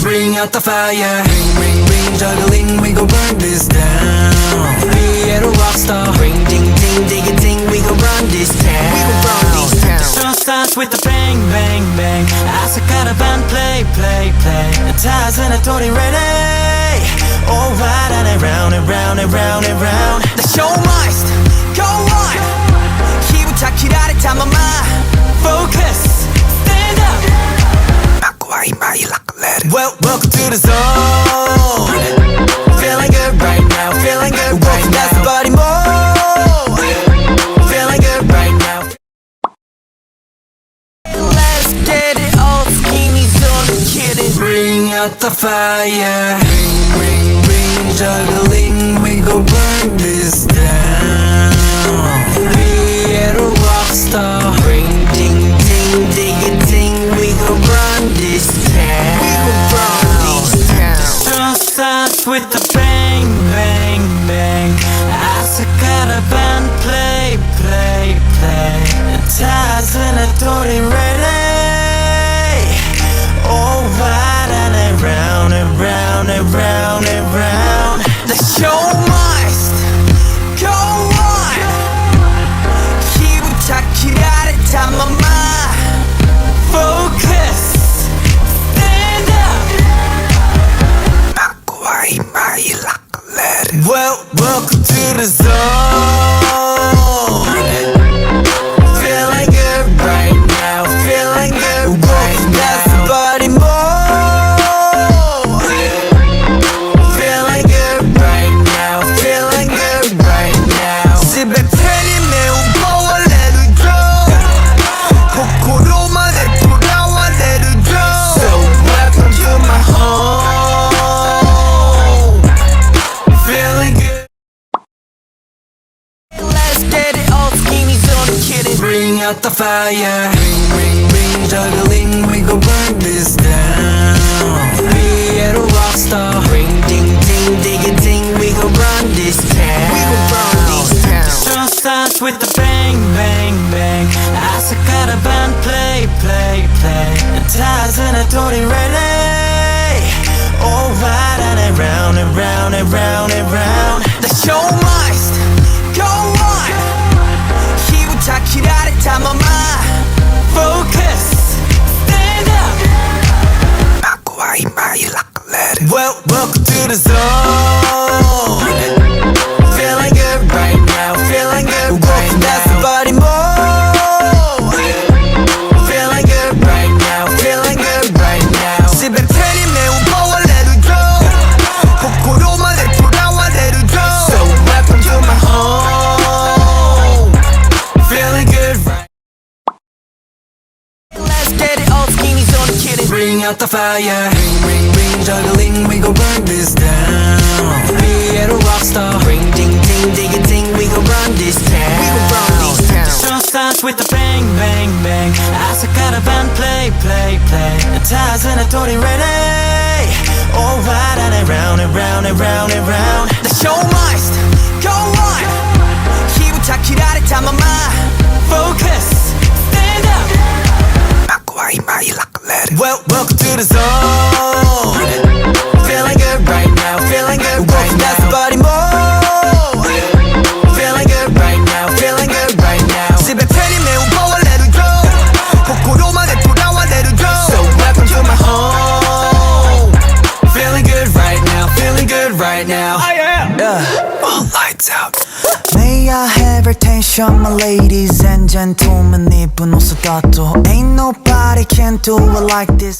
Bring out the fire. Ring, ring, ring, juggling, we gon' burn this down. We at a rock star. Ring, ding, ding, dig a ding, we gon' run this town. We gon' run this town. The show starts with the bang, bang, bang. 아삭하다반 play, play, play. 타즈나토리 ready. All right, and round and round and round and round. The show must go on. 기부터 기다릴 time focus, stand up. Welcome to the zone. Feeling good right now, feeling good right now. That's the body move. Feeling good right now. Let's get it all skinny, so kidding. Bring out the fire. Ring, ring, ring, juggling, we gon' burn this down. We at a rock star. Ring, ding, ding, dig a ding, we gon' run this town. We gon' run this town. The show starts with the bang, bang, bang. 아삭하다반 play, play, play. 타즈나토리 ready. All right, and round and round and round and round. The show must go on. 기부터 기다릴 time focus, stand up. Welcome to the zone. Feeling good right now, feeling good right now. That's the body move. Feeling good right now, feeling good right now. 집에 팬이 매운 power let it go. 코코로만에 돌아와 let it go. So welcome to my home. Feeling good. Let's get it all skinny, so kidding. Bring out the fire. Ring, ring, ring, juggling, we gon' burn this down. We at a rock star. Ring, ding, ding, dig a ding, we gon' run this town. We gon' run this town. The show starts with the bang, bang, bang. 아삭하다반 play, play, play. 타즈나토리 ready. All right, and round and round and round and round. The show must go on. 기부터 기다릴 time focus, stand up. Welcome to the zone. Feeling good right now, feeling good right now. That's the body move. Feeling good right now, feeling good right now. 집에 팬이 매운 power let it go. 코코로만에 돌아와 let it go. So welcome to my home. Feeling good right. Let's get it all skinny, so kidding. Bring out the fire. Ring, ring, ring, juggling, we gon' burn this down. We at a rock star. Ring, ding, ding, dig a ding, we gon' run this town. We gon' run this town. The show starts with the bang, bang, bang. 아삭하다반 play, play, play. 타즈나토리 ready. All right, and round and round and round and round. The show must go on. 기부터 기다릴 time focus, stand up. Welcome to the zone. Feeling good right now, feeling good right now. That's the body move. Feeling good right now, feeling good right now. 집에 팬이 매운 power let it go. 코코로만에 돌아와 let it go. So welcome to my home. Feeling good right now, feeling good right now. I am. All lights out. May I have attention, my ladies and gentlemen. 이쁜 옷을 따도 ain't nobody can do it like this.